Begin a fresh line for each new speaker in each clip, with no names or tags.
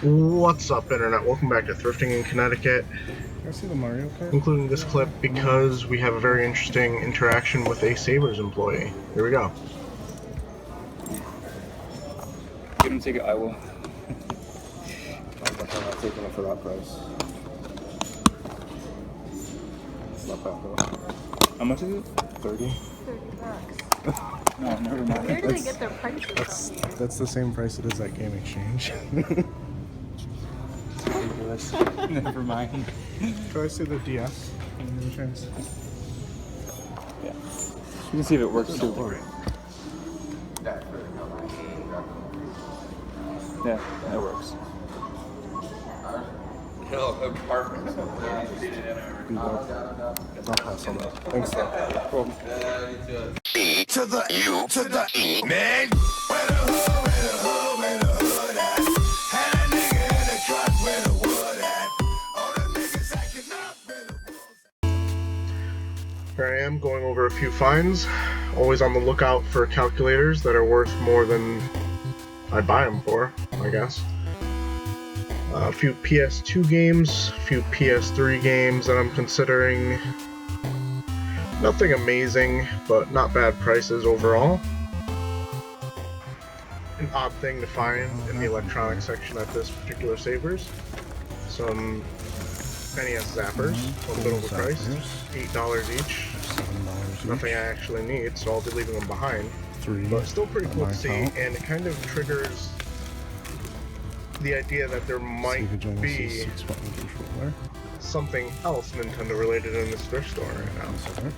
What's up, Internet? Welcome back to Thrifting in Connecticut,
I see the Mario Kart.
including this clip because we have a very interesting interaction with a Savers employee. Here we go.
You don't take it, I will. I'm not taking it for that price. It's not bad though. How much is it? 30?
$30.
No, never mind.
Where do they get their prices from?
That's the same price it is at Game Exchange.
Ridiculous. Never mind.
Try to see the DS. Any chance?
Yeah. You can see if it works too. Yeah, that works.
I'll pass on that. Thanks, though. Cool.
E to the U to the E, man. Where the hood, where the hood at? Had a nigga in the truck where the wood at. All the niggas acting up where the wolves.
Here I am going over a few finds. Always on the lookout for calculators that are worth more than I'd buy them for, I guess. A few PS2 games, a few PS3 games that I'm considering. Nothing amazing, but not bad prices overall. An odd thing to find in the electronics section at this particular Savers. Some NES zappers, a little bit overpriced, $8 each.
$7 each.
Nothing I actually need, so I'll be leaving them behind.
$3.
But still pretty cool
My
to see,
account.
and it kind of triggers the idea that there might
Sega Genesis
be
6-button controller.
something else Nintendo related in this thrift store right now.
That's it.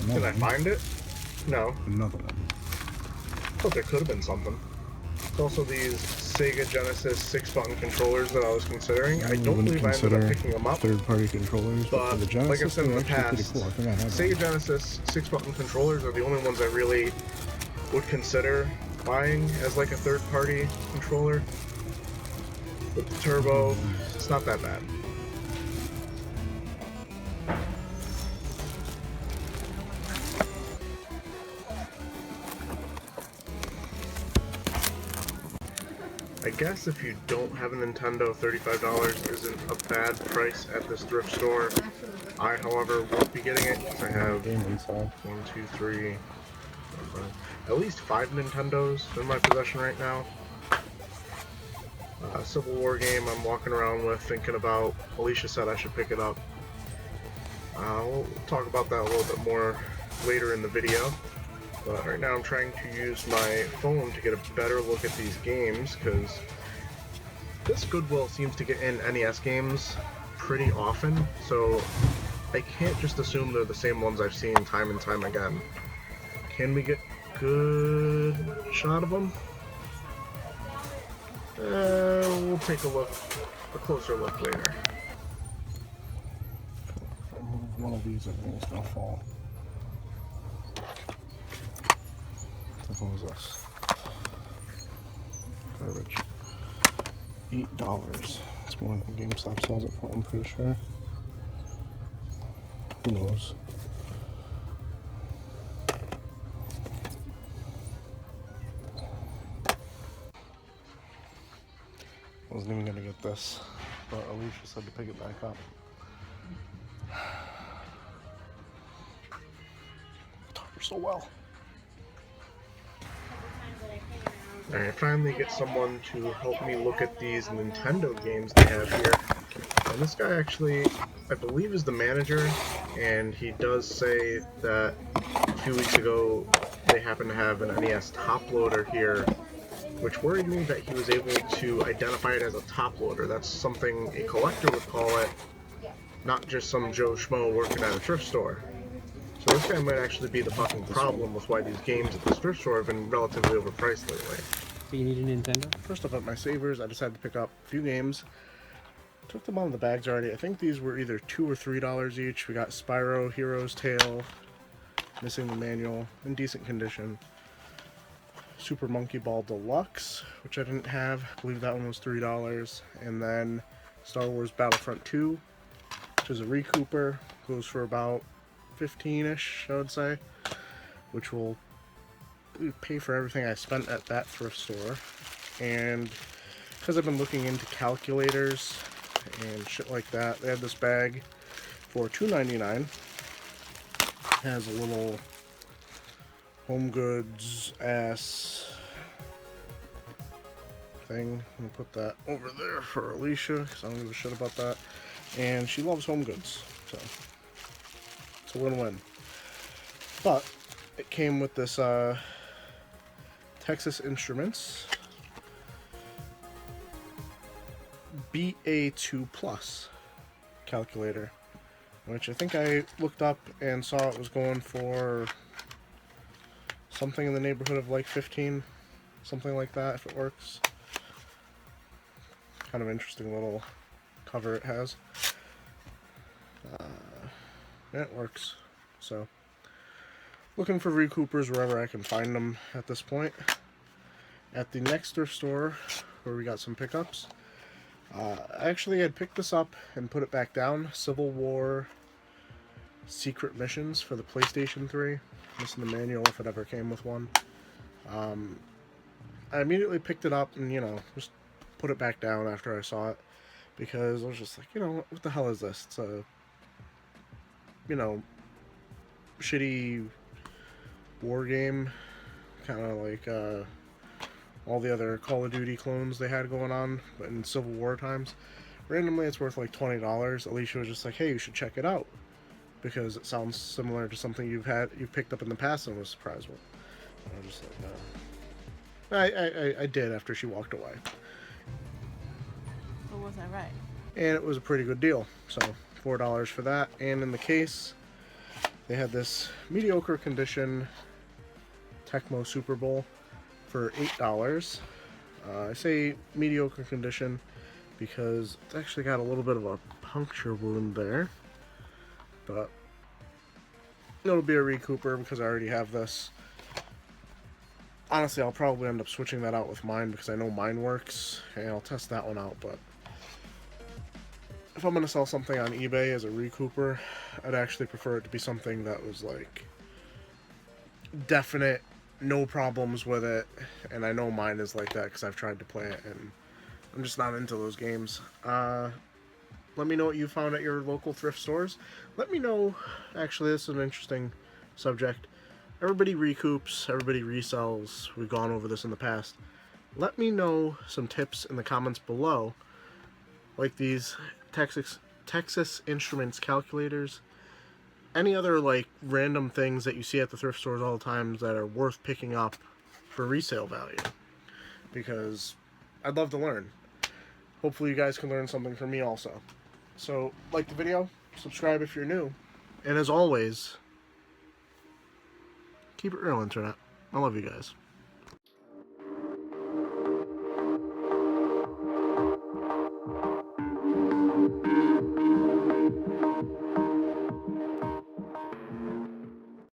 Did I
Another one.
find it? No,
Another one.
but there could have been something. There's also these Sega Genesis 6-button controllers that I was considering. I don't believe I ended up picking them up.
Third-party controllers, but for the
But,
Genesis,
like I've said in the
they're actually
past,
pretty cool. I think I have
Sega
one.
Genesis 6-button controllers are the only ones I really would consider buying as like a third-party controller. With the turbo, it's not that bad. I guess if you don't have a Nintendo, $35 isn't a bad price at this thrift store. I, however, won't be getting it because I have
Game inside.
1, 2, 3, 4, 5, at least 5 Nintendos in my possession right now. Civil War game I'm walking around with, thinking about. Alicia said I should pick it up. We'll talk about that a little bit more later in the video. But right now I'm trying to use my phone to get a better look at these games, because this Goodwill seems to get in NES games pretty often, so I can't just assume they're the same ones I've seen time and time again. Can we get a good shot of them? We'll take a closer look later.
One of these, I think, is gonna fall. What was this? Garbage. $8. It's more than GameStop sells it for, I'm pretty sure. Who knows? I wasn't even gonna get this, but Alicia said to pick it back up. I taught her so well.
I finally get someone to help me look at these Nintendo games they have here. And this guy actually, I believe, is the manager, and he does say that a few weeks ago they happened to have an NES top loader here, which worried me that he was able to identify it as a top loader. That's something a collector would call it, not just some Joe Schmo working at a thrift store. So this guy might actually be the fucking problem with why these games at this thrift store have been relatively overpriced lately.
So you need a Nintendo?
First up at my Savers, I decided to pick up a few games. Took them out of the bags already. I think these were either $2 or $3 each. We got Spyro, Hero's Tale, missing the manual, in decent condition. Super Monkey Ball Deluxe, which I didn't have. I believe that one was $3. And then Star Wars Battlefront 2, which is a recouper. Goes for about 15-ish, I would say, which will pay for everything I spent at that thrift store. And
because I've been looking into calculators and shit like that. They have this bag for $2.99. Has a little Home Goods ass thing. I'm gonna put that over there for Alicia because I don't give a shit about that. And she loves Home Goods, so it's a win-win. But it came with this Texas Instruments BA2 Plus calculator, which I think I looked up and saw it was going for something in the neighborhood of like 15, something like that, if it works. Kind of interesting little cover it has. And it works. So, looking for recoupers wherever I can find them at this point. At the next thrift store, where we got some pickups, I actually had picked this up and put it back down. Civil War Secret Missions for the PlayStation 3. Missing the manual if it ever came with one. I immediately picked it up and, you know, just put it back down after I saw it. Because I was just like, you know, what the hell is this? It's a, you know, shitty war game. Kind of like all the other Call of Duty clones they had going on, but in Civil War times. Randomly, it's worth like $20. Alicia was just like, hey, you should check it out, because it sounds similar to something you've picked up in the past and was surprised with. And I was just like, I did after she walked away.
But was I right?
And it was a pretty good deal. So $4 for that. And in the case, they had this mediocre condition Tecmo Super Bowl for $8. I say mediocre condition because it's actually got a little bit of a puncture wound there. But it'll be a recouper because I already have this. Honestly, I'll probably end up switching that out with mine because I know mine works, and I'll test that one out. But if I'm going to sell something on eBay as a recouper, I'd actually prefer it to be something that was like definite, no problems with it. And I know mine is like that because I've tried to play it and I'm just not into those games. Let me know what you found at your local thrift stores. Let me know, actually, this is an interesting subject. Everybody recoups, everybody resells. We've gone over this in the past. Let me know some tips in the comments below, like these Texas Instruments calculators. Any other like random things that you see at the thrift stores all the time that are worth picking up for resale value, because I'd love to learn. Hopefully you guys can learn something from me also. So, like the video, subscribe if you're new, and as always, keep it real, Internet. I love you guys.